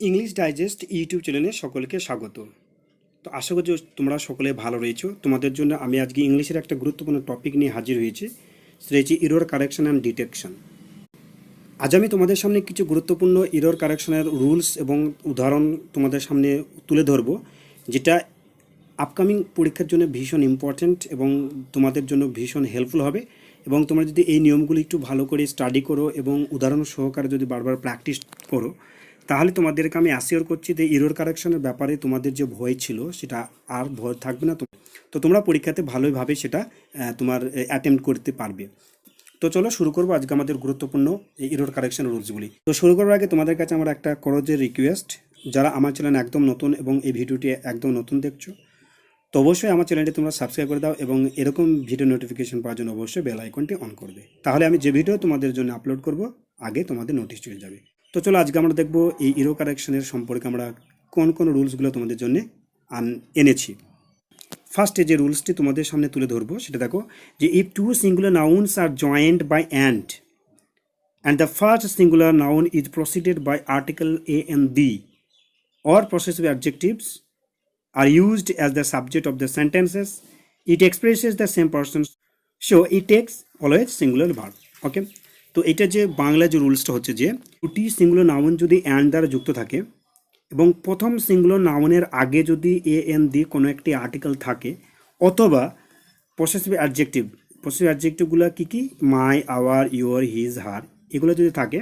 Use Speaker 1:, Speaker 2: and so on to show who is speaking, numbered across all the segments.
Speaker 1: English digest YouTube চ্যানেলে সকলকে স্বাগত। তো আশা করছি তোমরা সকলে ভালো রয়েছো। তোমাদের জন্য আমি আজকে ইংলিশের একটা গুরুত্বপূর্ণ টপিক নিয়ে হাজির হয়েছি, সেটা হচ্ছে ইরর কারেকশন অ্যান্ড ডিটেকশন। আজ আমি তোমাদের সামনে কিছু গুরুত্বপূর্ণ ইরর কারেকশনের রুলস এবং উদাহরণ তোমাদের সামনে তুলে ধরবো, যেটা আপকামিং পরীক্ষার জন্য ভীষণ ইম্পর্ট্যান্ট এবং তোমাদের জন্য ভীষণ হেল্পফুল হবে। এবং তোমরা যদি এই নিয়মগুলি একটু ভালো করে স্টাডি করো এবং উদাহরণ সহকারে যদি বারবার প্র্যাকটিস করো, তাহলে তোমাদেরকে আমি অ্যাসিওর করছি যে ইরর কারেকশনের ব্যাপারে তোমাদের যে ভয় ছিল সেটা আর ভয় থাকবে না। তো তোমরা পরীক্ষাতে ভালোভাবে সেটা তোমার অ্যাটেম্প্ট করতে পারবে। তো চলো শুরু করবো আজকে আমাদের গুরুত্বপূর্ণ এই ইরর কারেকশন রুলসগুলি। তো শুরু করার আগে তোমাদের কাছে আমার একটা করজের রিকোয়েস্ট, যারা আমার চ্যানেল একদম নতুন এবং এই ভিডিওটি একদম নতুন দেখছো, তো অবশ্যই আমার চ্যানেলটি তোমরা সাবস্ক্রাইব করে দাও এবং এরকম ভিডিও নোটিফিকেশন পাওয়ার জন্য অবশ্যই বেল আইকনটি অন করবে। তাহলে আমি যে ভিডিও তোমাদের জন্য আপলোড করব আগে তোমাদের নোটিশ চলে যাবে। তো চলো আজকে আমরা দেখবো এই ইরর কারেকশনের সম্পর্কে আমরা কোন কোন রুলসগুলো তোমাদের জন্য এনেছি। ফার্স্টে যে রুলসটি তোমাদের সামনে তুলে ধরবো সেটা দেখো, যে if two singular nouns are joined by and the first singular noun is preceded by article a and b, or possessive adjectives are used as the subject of the sentences, it expresses the same person, so it takes always singular verb. ওকে, তো এটা যে বাংলা যে রুলসটা হচ্ছে যে দুটি singular noun যদি and দ্বারা যুক্ত থাকে এবং প্রথম সিঙ্গুলার নাউনের আগে যদি এ এন দি কোনো একটি আর্টিকেল থাকে, অথবা পসেসিভ অ্যাডজেক্টিভগুলো কী কী, my, our, your, his, her, এগুলো যদি থাকে,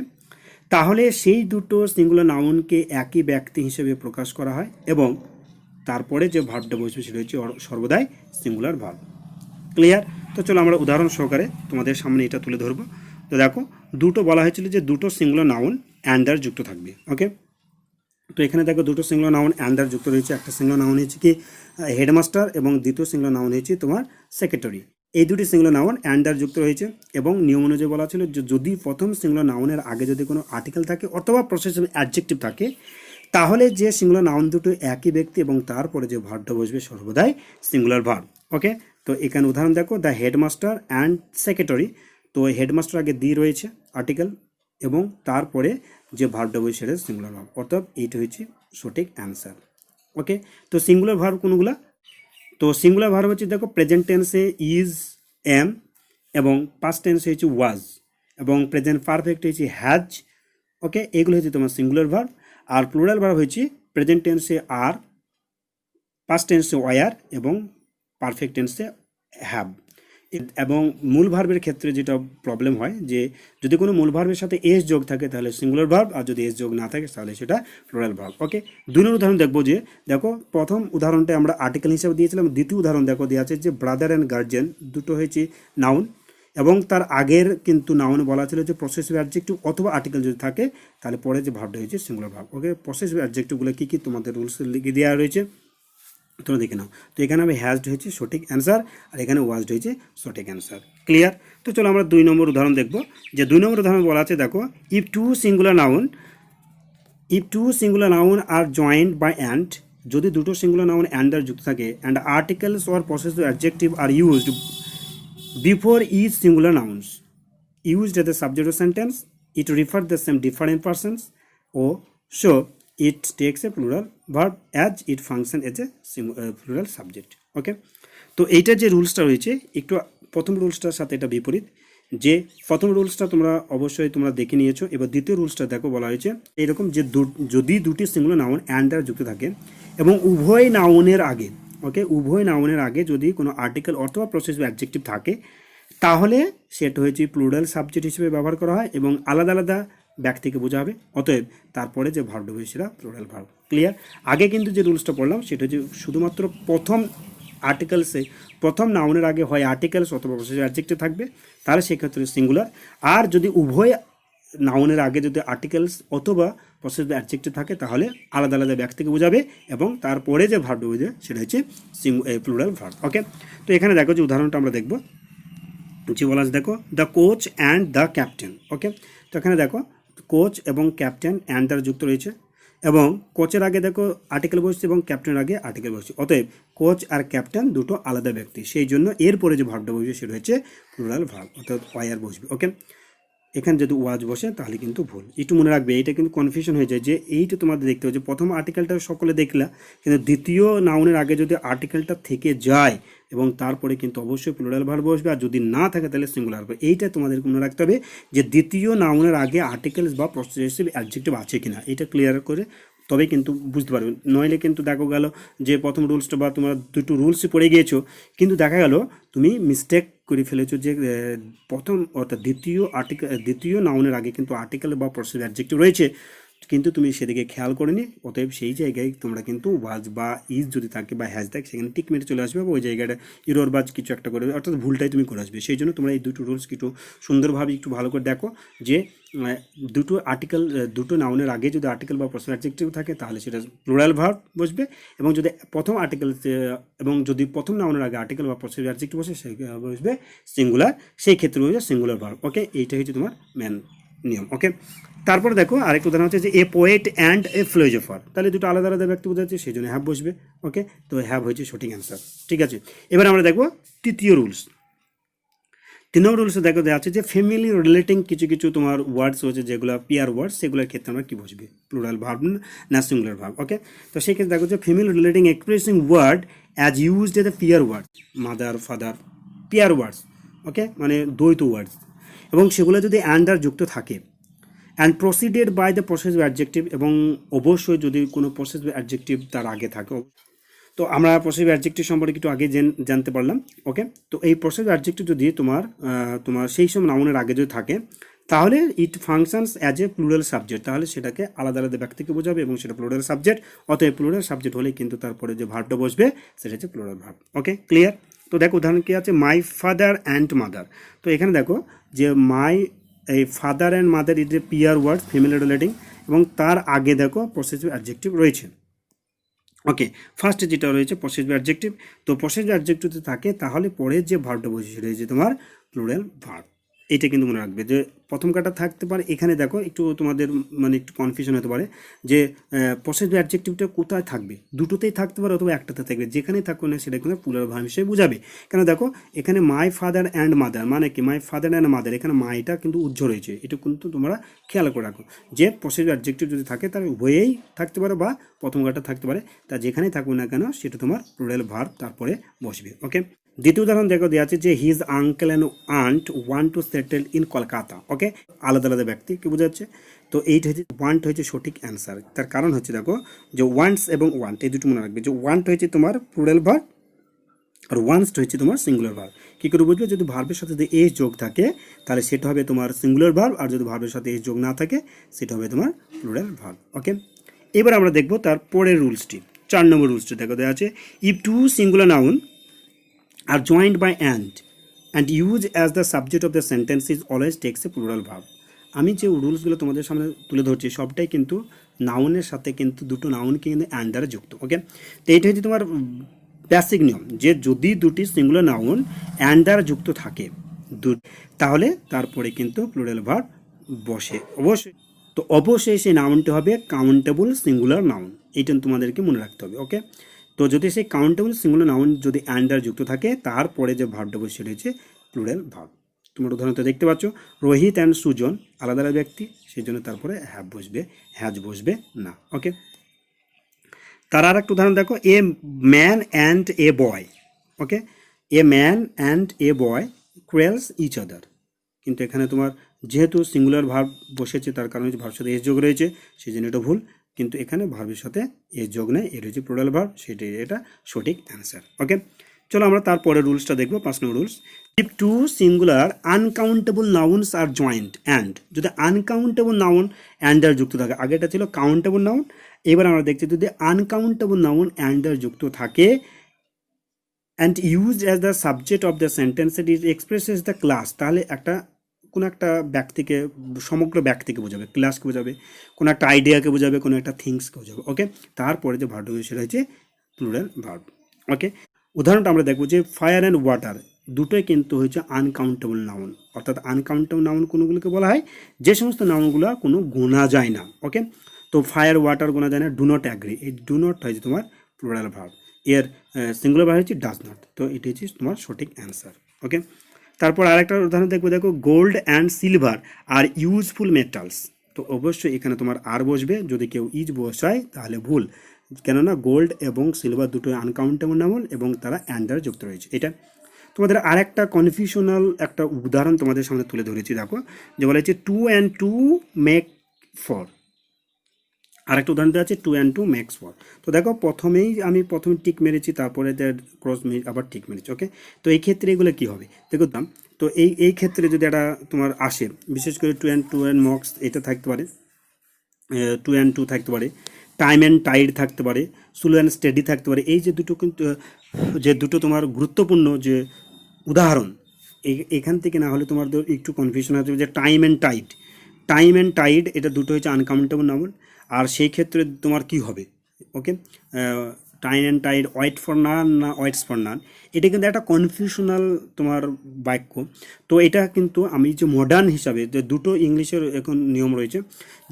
Speaker 1: তাহলে সেই দুটো সিঙ্গুলার নাউনকে একই ব্যক্তি হিসেবে প্রকাশ করা হয় এবং তারপরে যে ভার্বটা বসবে সেটা হচ্ছে সর্বদাই সিঙ্গুলার ভার্ব। ক্লিয়ার? তো চলো আমরা উদাহরণ সহকারে তোমাদের সামনে এটা তুলে ধরবো। তো দেখো, দুটো বলা হয়েছিল যে দুটো সিঙ্গুলার নাউন অ্যান্ডার যুক্ত থাকবে। ওকে, তো এখানে দেখো দুটো সিঙ্গুলার নাউন অ্যান্ডার যুক্ত রয়েছে। একটা সিঙ্গুলার নাউন হচ্ছে কি হেডমাস্টার এবং দ্বিতীয় সিঙ্গুলার নাউন হচ্ছে তোমার সেক্রেটারি। এই দুটি সিঙ্গুলার নাউন অ্যান্ডার যুক্ত রয়েছে এবং নিয়ম অনুযায়ী বলা ছিল যে যদি প্রথম সিঙ্গুলার নাউনের আগে যদি কোনো আর্টিকেল থাকে অথবা পসেসিভ অ্যাডজেক্টিভ থাকে, তাহলে যে সিঙ্গুলার নাউন দুটো একই ব্যক্তি এবং তারপরে যে ভার্বটা বসবে সর্বদাই সিঙ্গুলার ভার্ব। ওকে, তো এখানে উদাহরণ দেখো, দ্য হেডমাস্টার অ্যান্ড সেক্রেটারি। তো হেডমাস্টার আগে দি রয়েছে আর্টিকেল এবং তারপরে যে ভার্বটা বসে সেটা সিঙ্গুলার ভার্ব, অর্থাৎ এইটা হচ্ছে সঠিক অ্যান্সার। ওকে, তো সিঙ্গুলার ভার্ব কোনগুলা? তো সিঙ্গুলার ভার্ব হচ্ছে দেখো, প্রেজেন্ট টেন্সে ইজ, এম এবং পাস্ট টেন্সে হচ্ছে ওয়াজ এবং প্রেজেন্ট পারফেক্ট হচ্ছে হ্যাজ। ওকে, এগুলো হচ্ছে তোমার সিঙ্গুলার ভার্ব। আর প্লুরাল ভার্ব হচ্ছে প্রেজেন্ট টেন্সে আর, পাস্ট টেন্সে ওয়ার এবং পারফেক্ট টেন্সে হ্যাভ। এবং মূল ভার্বের ক্ষেত্রে যেটা প্রবলেম হয় যে যদি কোনো মূল ভার্বের সাথে এস যোগ থাকে তাহলে সিঙ্গুলার ভার্ব, আর যদি এস যোগ না থাকে তাহলে সেটা প্লুরাল ভার্ব। ওকে, দুই নম্বর উদাহরণ দেখবো যে দেখো, প্রথম উদাহরণটা আমরা আর্টিকেল হিসাবে দিয়েছিলাম, দ্বিতীয় উদাহরণ দেখো দেওয়া আছে যে ব্রাদার অ্যান্ড গার্জেন, দুটো হয়েছে নাউন এবং তার আগের কিন্তু নাউন বলা ছিল যে পসেসিভ অ্যাডজেক্টিভ অথবা আর্টিকেল যদি থাকে তাহলে পরে যে ভার্বটা হয়েছে সিঙ্গুলার ভার্ব। ওকে, পসেসিভ অ্যাডজেক্টিভগুলো কী কী তোমাদের রুলসে লিখে দেওয়া রয়েছে, তোমরা দেখে নাও। তো এখানে আমি হ্যাজড হয়েছে সঠিক অ্যান্সার আর এখানে ওয়াজড হয়েছে সঠিক অ্যান্সার। ক্লিয়ার? তো চলো আমরা দুই নম্বর উদাহরণ দেখব, যে দুই নম্বর উদাহরণ বলা আছে দেখো, if two singular noun are joined by and, যদি দুটো সিঙ্গুলার নাউন অ্যান্ডার যুক্ত থাকে and articles or possessive adjective are used before each singular nouns used as the subject of sentence, it refers the same different persons, or so it takes a plural verb as it function as a plural subject. ওকে, তো এইটা যে রুলসটা রয়েছে একটু প্রথম রুলসটার সাথে এটা বিপরীত, যে প্রথম রুলসটা তোমরা অবশ্যই তোমরা দেখে নিয়েছো। এবার দ্বিতীয় রুলসটা দেখো, বলা হয়েছে এরকম যে যদি দুটি সিঙ্গুলার নাউন অ্যান্ড দ্বারা যুক্ত থাকে এবং উভয় নাউনের আগে, ওকে, উভয় নাউনের আগে যদি কোনো আর্টিকেল অথবা পসেসিভ অ্যাডজেক্টিভ থাকে, তাহলে সেটা হয়েছে প্লুরাল সাবজেক্ট হিসেবে ব্যবহার করা হয় এবং আলাদা আলাদা ব্যক্তিকে বোঝাবে। অতএব তারপরে যে ভার্ব হবে সেটা প্লুরাল ভার্ব। ক্লিয়ার? আগে কিন্তু যে রুলসটা পড়লাম সেটা হচ্ছে শুধুমাত্র প্রথম আর্টিকেলসে, প্রথম নাউনের আগে হয় আর্টিকেলস অথবা পসেসিভ অ্যাডজেক্টিভ থাকবে, তাহলে সেক্ষেত্রে সিঙ্গুলার। আর যদি উভয় নাউনের আগে যদি আর্টিকেলস অথবা পসেসিভ অ্যাডজেক্টিভ থাকে তাহলে আলাদা আলাদা ব্যক্তিকে বোঝাবে এবং তারপরে যে ভার্ব হবে সেটা হচ্ছে প্লুরাল ভার্ব। ওকে, তো এখানে দেখো যে উদাহরণটা আমরা দেখবো, যে বলা আছে দেখো, the coach and the captain. Okay, তো এখানে দেখো কোচ এবং ক্যাপ্টেন অ্যান্ড দ্বারা যুক্ত রয়েছে এবং কোচের আগে দেখো আর্টিকেল বসছে এবং ক্যাপ্টেনের আগে আর্টিকেল বসছে। অতএব কোচ আর ক্যাপ্টেন দুটো আলাদা ব্যক্তি, সেই জন্য এরপরে যে ভার্বটা বসবে সেটা হচ্ছে প্লুরাল ভার্ব, অর্থাৎ ওয়ার বসবে। ওকে, এখানে যদি ওয়াজ বসে তাহলে কিন্তু ভুল। একটু মনে রাখবে, এটা কিন্তু কনফিউশন হয়ে যায় যে এইটা তোমাদের দেখতে হবে যে প্রথম আর্টিকেলটা সকলে দেখলা, কিন্তু দ্বিতীয় নাউনের আগে যদি আর্টিকেলটা থেকে যায় এবং তারপরে কিন্তু অবশ্যই প্লুরাল ভার্ব বসবে, আর যদি না থাকে তাহলে সিঙ্গুলার ভার্ব। এইটা তোমাদের মনে রাখতে হবে যে দ্বিতীয় নাউনের আগে আর্টিকেলস বা পসেসিভ অ্যাডজেক্টিভ আছে কিনা, এটা ক্লিয়ার করে তবে কিন্তু বুঝতে পারবে। নইলে কিন্তু দেখো গেল যে প্রথম রুলসটা বা তোমার দুটো রুলসই পড়ে গিয়েছো, কিন্তু দেখা গেল তুমি মিস্টেক করে ফেলেছো যে প্রথম অর্থাৎ দ্বিতীয় নাউনের আগে কিন্তু আর্টিকেল বা পসেসিভ অ্যাডজেক্টিভ রয়েছে, কিন্তু তুমি সেদিকে খেয়াল করেনি। অতএব সেই জায়গায় তোমরা কিন্তু ওয়াজ বা ইজ যদি থাকে বা হ্যাজ থাকে সেখানে টিক মেরে চলে আসবে, বা ওই জায়গাটা ইরোর বাজ কিছু একটা করে, অর্থাৎ ভুলটাই তুমি করে আসবে। সেই জন্য তোমরা এই দুটো রুলস একটু সুন্দরভাবে একটু ভালো করে দেখো যে দুটো নাউনের আগে যদি আর্টিকেল বা পসেসিভ অ্যাডজেক্টিভ থাকে তাহলে সেটা প্লুরাল ভার্ব বসবে, এবং যদি প্রথম নাউনের আগে আর্টিকেল বা পসেসিভ অ্যাডজেক্টিভ বসে সেই বসবে সিঙ্গুলার, সেই ক্ষেত্রে বসবে সিঙ্গুলার ভার্ব। ওকে, এইটা হচ্ছে তোমার মেন নিয়ম। ওকে, তারপরে দেখো আরেকটা উদাহরণ হচ্ছে যে a poet and a philosopher, তাহলে দুটো আলাদা আলাদা ব্যক্তি বোঝাচ্ছে, সেই জন্য হ্যাভ বসবে। ওকে, তো হ্যাভ হয়েছে সঠিক অ্যান্সার। ঠিক আছে, এবার আমরা দেখবো তৃতীয় রুলসে দেখো দেওয়া আছে যে ফ্যামিলি রিলেটিং কিছু কিছু তোমার ওয়ার্ডস হচ্ছে যেগুলো পিয়ার ওয়ার্ডস, সেগুলোর ক্ষেত্রে আমরা কী বসবে, প্লুরাল ভার্ব না সিঙ্গুলার ভার্ব। ওকে, তো সেই ক্ষেত্রে দেখো যে family relating expressing word as used a pair word, mother father, pair words. Okay, মানে দ্বৈত ওয়ার্ডস, এবং সেগুলো যদি অ্যান্ডার যুক্ত থাকে and preceded by the possessive adjective, এবং অবশ্যই যদি কোনো পসেসিভ অ্যাডজেক্টিভ তার আগে থাকে। তো আমরা পসেসিভ অ্যাডজেক্টিভ সম্পর্কে একটু আগে জানতে পারলাম। ওকে, তো এই পসেসিভ অ্যাডজেক্টিভ যদি তোমার সেই সব নাউনের আগে যদি থাকে তাহলে it functions as a plural subject, তাহলে সেটাকে আলাদা আলাদা ব্যক্তিকে বোঝাবে এবং সেটা প্লুরাল সাবজেক্ট। অতএব প্লুরাল সাবজেক্ট হলে কিন্তু তারপরে যে ভার্বটা বসবে সেটা হচ্ছে প্লুরাল ভার্ব। ওকে, ক্লিয়ার? তো দেখো উদাহরণ কি আছে, মাই ফাদার অ্যান্ড মাদার। তো এখানে দেখো যে এই father and mother is a pair word family relating, এবং তার আগে দেখো পসেসিভ অ্যাডজেক্টিভ রয়েছে। ওকে, ফার্স্টে যেটা রয়েছে পসেসিভ অ্যাডজেক্টিভ, তো পসেসিভ অ্যাডজেক্টিভ যদি থাকে তাহলে পরে যে ভার্বটা বসে রয়েছে তোমার প্লুরাল ভার্ব। এটা কিন্তু মনে রাখবে যে প্রথম কাটা থাকতে পারে। এখানে দেখো একটু তোমাদের মানে একটু কনফিউশন হতে পারে যে পসেসিভ অ্যাডজেক্টিভটা কোথায় থাকবে, দুটোতেই থাকতে পারে অথবা একটাতে থাকবে, যেখানেই থাকুক না সেটা কিন্তু প্লুরাল ভার্ব হিসেবে বোঝাবে। কেন দেখো এখানে মাই ফাদার অ্যান্ড মাদার মানে কি, মাই ফাদার অ্যান্ড মাদার, এখানে মাইটা কিন্তু উজ্জ্ব রয়েছে, এটা কিন্তু তোমরা খেয়াল করে রাখো যে পসেসিভ অ্যাডজেক্টিভ যদি থাকে তার হয়েই থাকতে পারে বা প্রথম কাটা থাকতে পারে, তা যেখানেই থাকুক না কেন সেটা তোমার প্লুরাল ভার্ব তারপরে বসবে। ওকে, দ্বিতীয় উদাহরণ দেখো দেওয়া আছে যে his uncle and aunt want to settle in Kolkata. Okay, আলাদা আলাদা ব্যক্তি কি বোঝাচ্ছে, তো এইটা হচ্ছে ওয়ান্ট হয়েছে সঠিক অ্যান্সার। তার কারণ হচ্ছে দেখো যে ওয়ান্টস এবং ওয়ান্ট এই দুটো মনে রাখবে, যে ওয়ান্ট হয়েছে তোমার প্লুরাল ভার্ব আর ওয়ান্টস হয়েছে তোমার সিঙ্গুলার ভার্ব। কী করে বুঝবে, যদি ভার্বের সাথে যদি এস যোগ থাকে তাহলে সেটা হবে তোমার সিঙ্গুলার ভার্ব, আর যদি ভার্বের সাথে এস যোগ না থাকে সেটা হবে তোমার প্লুরাল ভার্ব। ওকে, এবার আমরা দেখবো তার পরের রুলসটি, 4 নম্বর রুলসটি দেখো দেওয়া আছে if two singular noun are joined by and used as the subject of the sentence is always takes a plural verb. আমি যে রুলসগুলো তোমাদের সামনে তুলে ধরছি সবটাই কিন্তু নাউনের সাথে কিন্তু দুটো নাউনকে কিন্তু অ্যান্ড দ্বারা যুক্ত। ওকে, তো এইটা হচ্ছে তোমার বেসিক নিয়ম যে যদি দুটি সিঙ্গুলার নাউন অ্যান্ড দ্বারা যুক্ত থাকে তাহলে তারপরে কিন্তু প্লুরাল ভার্ব বসে অবশ্যই। তো অবশ্যই সেই নাউনটি হবে কাউন্টেবল সিঙ্গুলার নাউন, এইটা তোমাদেরকে মনে রাখতে হবে। ওকে, তো যদি সেই কাউন্টেবল সিঙ্গুলার নাউন যদি অ্যান্ডার যুক্ত থাকে তারপরে যে ভার্বটা বসে রয়েছে প্লুরাল ভার্ব। তোমরা উদাহরণটা দেখতে পাচ্ছ, রোহিত অ্যান্ড সুজন আলাদা আলাদা ব্যক্তি, সেই জন্য তারপরে হ্যাভ বসবে, হ্যাজ বসবে না। ওকে, তার আর একটা উদাহরণ দেখো, a man and a boy. Okay, a man and a boy quarrels each other, কিন্তু এখানে তোমার যেহেতু সিঙ্গুলার ভার্ব বসেছে তার কারণে ভার্বের সাথে এস যোগ রয়েছে, সেই জন্য এটা ভুল, কিন্তু এখানে ভার্বের সাথে এস যোগ নেই, এর হচ্ছে প্লুরাল ভার্ব, সেটাই এটা সঠিক অ্যান্সার। ওকে, চলো আমরা তারপরে রুলসটা দেখবো, 5 number rules. If two singular uncountable nouns আর জয়েন্ট অ্যান্ড, যদি আনকাউন্টেবল নাউন অ্যান্ডার যুক্ত থাকে, আগেটা ছিল কাউন্টেবল নাউন, এবার আমরা দেখছি যদি আনকাউন্টেবল নাউন অ্যান্ডার যুক্ত থাকে and use as the subject of the sentence it expresses the class, তাহলে কোনো একটা ব্যক্তিকে, সমগ্র ব্যক্তিকে বোঝাবে, ক্লাসকে বোঝাবে, কোনো একটা আইডিয়াকে বোঝাবে, কোনো একটা থিংসকে বোঝাবে। ওকে, তারপরে যে ভার্ব সেটা হচ্ছে প্লুরাল ভার্ব। ওকে, উদাহরণটা আমরা দেখবো যে ফায়ার অ্যান্ড ওয়াটার দুটোই কিন্তু হচ্ছে আনকাউন্টেবল নাউন, অর্থাৎ আনকাউন্টেবল নাউন কোনোগুলোকে বলা হয় যে সমস্ত নাউনগুলো কোনো গোনা যায় না। ওকে, তো ফায়ার ওয়াটার গোনা যায় না, ডু নট অ্যাগ্রি, এই ডু নট হয়েছে তোমার প্লুরাল ভার্ব, এর সিঙ্গুলার ভার্ব হচ্ছে ডাজ নট, তো এটি হচ্ছে তোমার সঠিক অ্যান্সার। ওকে, তারপর আরেকটা উদাহরণ দেখবো, দেখো gold and silver are useful metals. তো অবশ্যই এখানে তোমার আর বসবে, যদি কেউ ইজ বসায় তাহলে ভুল, কেননা গোল্ড এবং সিলভার দুটো আনকাউন্টেবল নাউন এবং তারা অ্যান্ড দ্বারা যুক্ত রয়েছে। এটা তোমাদের আর একটা কনফিউশনাল একটা উদাহরণ তোমাদের সামনে তুলে ধরেছি, দেখো যে বলা হচ্ছে 2 and 2 মেক 4। আরেকটা উদাহরণ দেওয়া আছে 2 and 2 makes 4। তো দেখো আমি প্রথমে টিক মেরেছি, তারপরে ক্রস আবার টিক মেরেছি। ওকে, তো এই ক্ষেত্রে এগুলো কী হবে দেখো দাম। তো এই ক্ষেত্রে যদি একটা তোমার আসে, বিশেষ করে 2 and 2 and মক্স এটা থাকতে পারে, 2 and 2 থাকতে পারে, টাইম অ্যান্ড টাইড থাকতে পারে, স্লো অ্যান্ড স্টেডি থাকতে পারে। এই যে দুটো কিন্তু যে দুটো তোমার গুরুত্বপূর্ণ যে উদাহরণ, এখান থেকে না হলে তোমার একটু কনফিউশন আছে যে টাইম অ্যান্ড টাইড এটা দুটো হচ্ছে আনকাউন্টেবল নাউন। আর সেই ক্ষেত্রে তোমার কি হবে, okay, time and tide wait for none না ওয়েটস ফর নান, এটা কিন্তু একটা কনফিউশনাল তোমার বাক্য। তো এটা কিন্তু আমি যে মডার্ন হিসাবে যে দুটো ইংলিশের এখন নিয়ম রয়েছে,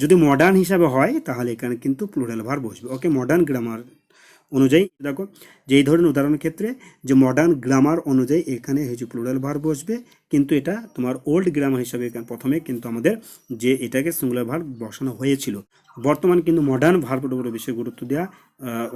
Speaker 1: যদি মডার্ন হিসাবে হয় তাহলে এখানে কিন্তু প্লুরাল ভার্ব বসবে। ওকে, মডার্ন গ্রামার অনুযায়ী দেখো যে এই ধরনের উদাহরণের ক্ষেত্রে যে মডার্ন গ্রামার অনুযায়ী এখানে হচ্ছে প্লুরাল ভার্ব বসবে, কিন্তু এটা তোমার ওল্ড গ্রামার হিসাবে প্রথমে কিন্তু আমাদের যে এটাকে সিঙ্গুলার ভার্ব বসানো হয়েছিল। বর্তমান কিন্তু মডার্ন ভার্বের উপরে বেশি গুরুত্ব দেওয়া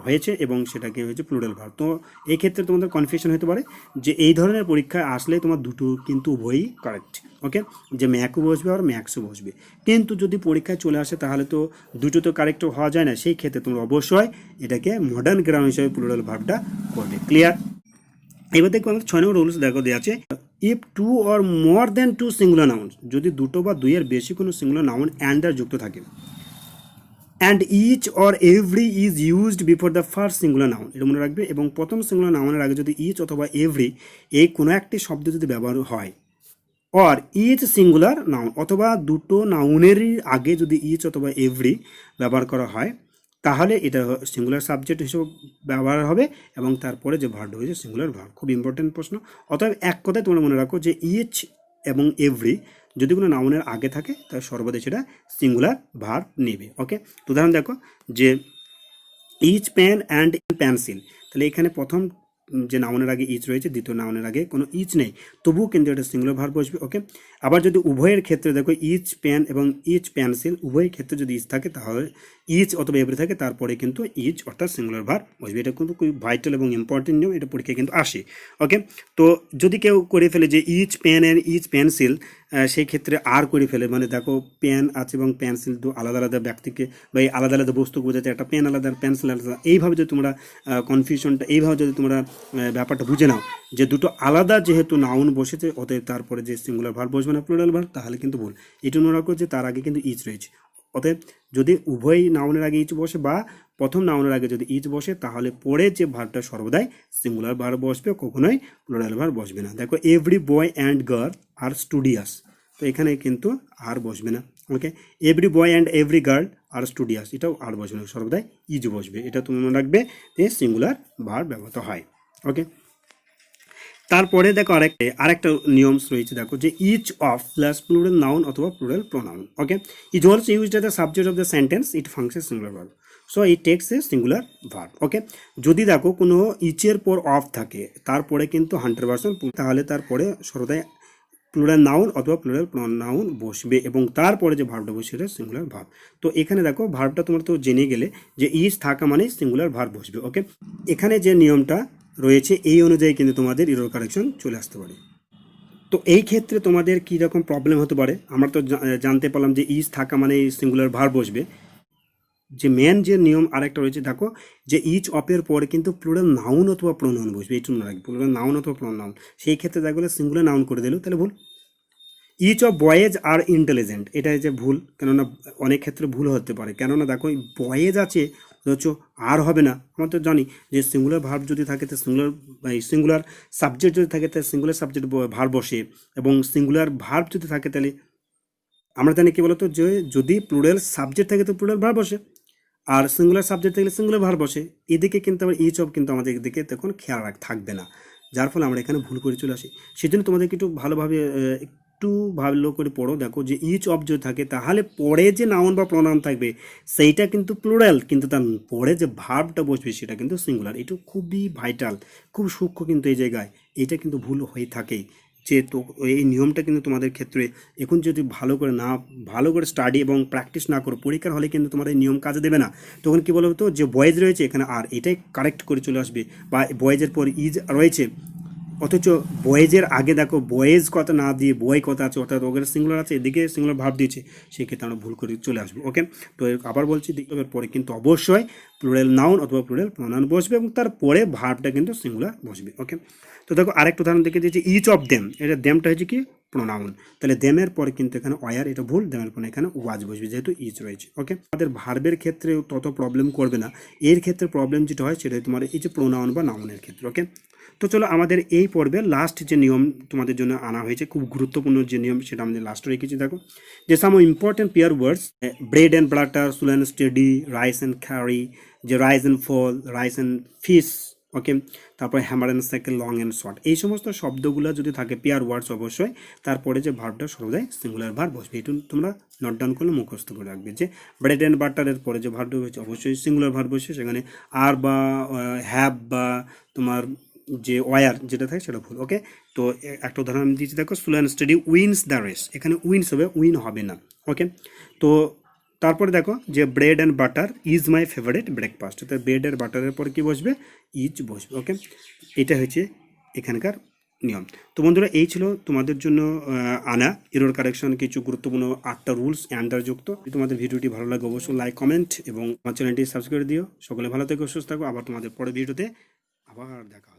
Speaker 1: হয়েছে এবং সেটাকে হয়েছে প্লুরাল ভার্ব। তো এই ক্ষেত্রে তোমাদের কনফিউশন হতে পারে যে এই ধরনের পরীক্ষায় আসলে তোমার দুটো কিন্তু উভয়ই কারেক্ট। ওকে, যে ম্যাকও বসবে আর ম্যাক্সও বসবে, কিন্তু যদি পরীক্ষায় চলে আসে তাহলে তো দুটো তো কারেক্ট হওয়া যায় না। সেই ক্ষেত্রে তোমরা অবশ্যই এটাকে মডার্ন গ্রামার হিসাবে প্লুরাল ভার্বটা করবে। ক্লিয়ার? এবার দেখো আমাদের 6 নম্বর রুলস দেখো দেওয়া আছে, if 2 or more than 2 singular noun, যদি দুটো বা দুইয়ের বেশি কোনো সিঙ্গুলার নাউন অ্যান্ড আর যুক্ত থাকে, and each or every is used before the first singular noun, এটা মনে রাখবে, এবং প্রথম সিঙ্গুলার নাউনের আগে যদি ইচ অথবা এভরি এই কোনো একটি শব্দ যদি ব্যবহার হয়, অর ইচ সিঙ্গুলার নাউন, অথবা দুটো নাউনেরই আগে যদি ইচ অথবা এভরি ব্যবহার করা হয়, তাহলে এটা সিঙ্গুলার সাবজেক্ট হিসেবে ব্যবহার হবে এবং তারপরে যে ভার্ব হয়েছে সিঙ্গুলার ভার্ব। খুব ইম্পর্টেন্ট প্রশ্ন। অতএব এক কথায় তোমরা মনে রাখো যে ইচ এবং এভরি যদি কোনো নাউনের আগে থাকে তাহলে সর্বদা সেটা সিঙ্গুলার ভার্ব নেবে। ওকে, তো উদাহরণ দেখো যে ইচ পেন অ্যান্ড পেন্সিল, তাহলে এখানে প্রথম যে নাউনের আগে ইচ রয়েছে, দ্বিতীয় নাউনের আগে কোনো ইচ নেই, তবুও কিন্তু এটা সিঙ্গুলার ভার্ব বসবে। ওকে, আবার যদি উভয়ের ক্ষেত্রে দেখো ইচ পেন এবং ইচ পেন্সিল উভয়ের ক্ষেত্রে যদি ইচ থাকে তাহলে ইচ অথবা এভরি থাকে তারপরে কিন্তু ইচ অর্থাৎ সিঙ্গুলার ভার্ব বসবে। এটা কিন্তু খুব ভাইটাল এবং ইম্পর্টেন্ট নিয়ম, এটা পরীক্ষায় কিন্তু আসে। ওকে, তো যদি কেউ করে ফেলে যে each pen and each pencil, সেই ক্ষেত্রে আর করে ফেলে, মানে দেখো পেন আছে এবং পেন্সিল তো আলাদা আলাদা ব্যক্তিকে বা এই আলাদা আলাদা বস্তু বোঝাতে, একটা পেন আলাদা পেন্সিল আলাদা, এইভাবে যদি তোমরা কনফিউশনটা এইভাবে যদি তোমরা ব্যাপারটা বুঝে নাও যে দুটো আলাদা যেহেতু নাউন বসেছে, অতএব তারপরে যে সিঙ্গুলার ভার্ব বসবে না প্লুরাল ভার্ব, তাহলে কিন্তু ভুল। এটা মনে রাখো যে তার আগে কিন্তু ইচ রয়েছে। অতএব যদি উভয় নাউনের আগে ইচ বসে বা প্রথম নাউনের আগে যদি ইচ বসে, তাহলে পরে যে ভার্বটা সর্বদাই সিঙ্গুলার ভার্ব বসবে, কখনোই প্লুরাল ভার্ব বসবে না। দেখো every boy and girl are studious, তো এখানে কিন্তু আর বসবে না। Okay, every boy and every girl are studious, এটাও আর বসবে না, সর্বদাই ইজ বসবে। এটা তুমি মনে রাখবে যে সিঙ্গুলার ভার্ব ব্যবহৃত হয়। ওকে, তারপরে দেখো আরেকটা নিয়ম রয়েছে, দেখো যে each of plus plural noun অথবা plural pronoun. Okay, is also used as the subject of the sentence, it function singular verb, so it takes a singular verb. Okay, যদি দেখো কোনো ইচের পর অফ থাকে তারপরে কিন্তু 100%, তাহলে তারপরে সর্বদাই প্লুরাল নাউন অথবা প্লুরাল প্রোনাউন বসবে এবং তারপরে যে ভার্বটা বসবে সেটা সিঙ্গুলার ভার্ব। তো এখানে দেখো ভার্বটা তোমরা তো জেনে গেলে যে ইজ থাকা মানে সিঙ্গুলার ভার্ব বসবে। ওকে, এখানে যে নিয়মটা রয়েছে এই অনুযায়ী কিন্তু তোমাদের এরর কারেকশন চলে আসতে পারে। তো এই ক্ষেত্রে তোমাদের কী রকম প্রবলেম হতে পারে, আমরা তো জানতে পারলাম যে ইজ থাকা মানে সিঙ্গুলার ভার্ব বসবে। যে মেন যে নিয়ম আরেকটা রয়েছে, দেখো যে ইচ অফের পরে কিন্তু প্লুরাল নাউন অথবা প্রোনাউন বসবে, এই জন্য রাখবে প্লুরাল নাউন অথবা প্রোনাউন। সেই ক্ষেত্রে দেখো সিঙ্গুলার নাউন করে দিল তাহলে ভুল। Each of boys are intelligent, এটা যে ভুল, কেননা অনেক ক্ষেত্রে ভুল হতে পারে, কেননা দেখো বয়েজ আছে হচ্ছে আর হবে না। আমরা তো জানি যে সিঙ্গুলার ভার্ব যদি থাকে তো সিঙ্গুলার সাবজেক্ট যদি থাকে তাহলে সিঙ্গুলার সাবজেক্ট ভার্ব বসে, এবং সিঙ্গুলার ভার্ব যদি থাকে তাহলে আমরা জানি কি বলতো যে যদি প্লুরাল সাবজেক্ট থাকে তো প্লুরাল ভার্ব বসে, আর সিঙ্গুলার সাবজেক্ট থাকলে সিঙ্গুলার ভার্ব বসে। এদিকে কিন্তু আবার ইচ অফ কিন্তু আমাদের এদিকে তখন খেয়াল থাকবে না, যার ফলে আমরা এখানে ভুল করে চলে আসি। সেজন্য তোমাদেরকে একটু ভালোভাবে একটু ভালো করে পড়ো, দেখো যে ইচ অফ যদি থাকে তাহলে পরে যে নাউন বা প্রোনাউন থাকবে সেইটা কিন্তু প্লুরাল, কিন্তু তার পরে যে ভার্বটা বসবে সেটা কিন্তু সিঙ্গুলার। এটা খুবই ভাইটাল, খুব সূক্ষ্ম কিন্তু এই জায়গায়, এটা কিন্তু ভুল হয়ে থাকেই। যে তো এই নিয়মটা কিন্তু তোমাদের ক্ষেত্রে এখন যদি ভালো করে স্টাডি এবং প্র্যাকটিস না করো, পরীক্ষার হলে কিন্তু তোমার এই নিয়ম কাজে দেবে না। তখন কি বলতো, যে বয়েজ রয়েছে এখানে আর এটাই কারেক্ট করে চলে আসবে, বা বয়েজের পর ইজ রয়েছে, অথচ বয়েজের আগে দেখো বয়েজ কথা না দিয়ে বয় কথা আছে, অর্থাৎ ওখানে সিঙ্গুলার আছে, এদিকে সিঙ্গুলার ভাব দিয়েছে, সেক্ষেত্রে আমরা ভুল করে চলে আসবো। ওকে, তো আবার বলছি, এর পরে কিন্তু অবশ্যই প্লুরাল নাউন অথবা প্লুরাল প্রোনাউন বসবে এবং তারপরে ভার্বটা কিন্তু সিঙ্গুলার বসবে। ওকে, তো দেখো আরেকটা উদাহরণ দেখে দিয়েছি, ইচ অফ দেম, এটা দেমটা হচ্ছে কি প্রোনাউন, তাহলে দেমের পরে কিন্তু এখানে ওয়ার, এটা ভুল, দেমের পরে এখানে ওয়াজ বসবে যেহেতু ইচ রয়েছে। ওকে, আমাদের ভার্বের ক্ষেত্রে তত প্রবলেম করবে না, এর ক্ষেত্রে প্রবলেম যেটা হয় সেটা তোমার এই যে প্রোনাউন বা নাউনের ক্ষেত্রে। ওকে, তো চলো আমাদের এই পর্বে লাস্ট যে নিয়ম তোমাদের জন্য আনা হয়েছে, খুব গুরুত্বপূর্ণ যে নিয়ম, সেটা আমাদের লাস্টে রেখেছি। দেখো, যে some important pair words, bread and butter, slow and steady, rice and curry, যে rise and fall, rice and fish. Okay, তারপরে hammer and cycle, long and short, এই সমস্ত শব্দগুলো যদি থাকে পেয়ার ওয়ার্ডস, অবশ্যই তারপরে যে ভার্বটা সর্বদাই সিঙ্গুলার ভার্ব বসবে। এটা তোমরা নোট ডাউন করলে মুখস্থ করে রাখবে, যে ব্রেড অ্যান্ড বাটারের পরে যে ভার্বটা হচ্ছে অবশ্যই সিঙ্গুলার ভার্ব বসে, সেখানে আর বা হ্যাভ বা তোমার যে ওয়ার যেটা থাকে সেটা ভুল। ওকে, তো একটা উদাহরণ আমি দিচ্ছি, দেখো, slow and study wins the race, এখানে উইন্স হবে, উইন হবে না। ওকে, তো তারপরে দেখো যে bread and butter is my favourite breakfast, তো ব্রেড আর বাটারের পর কি বসবে, ইজ বসবে। ওকে, এটা হচ্ছে এখানকার নিয়ম। তো বন্ধুরা, এই ছিল তোমাদের জন্য আনা এরর কারেকশন কিছু গুরুত্বপূর্ণ 8টা রুলস অ্যান্ডারযুক্ত। তোমাদের ভিডিওটি ভালো লাগে অবশ্যই লাইক, কমেন্ট এবং আমার চ্যানেলটি সাবস্ক্রাইব দিও। সকলে ভালো থেকো, সুস্থ থাকো, আবার তোমাদের পরের ভিডিওতে আবার দেখা হবে।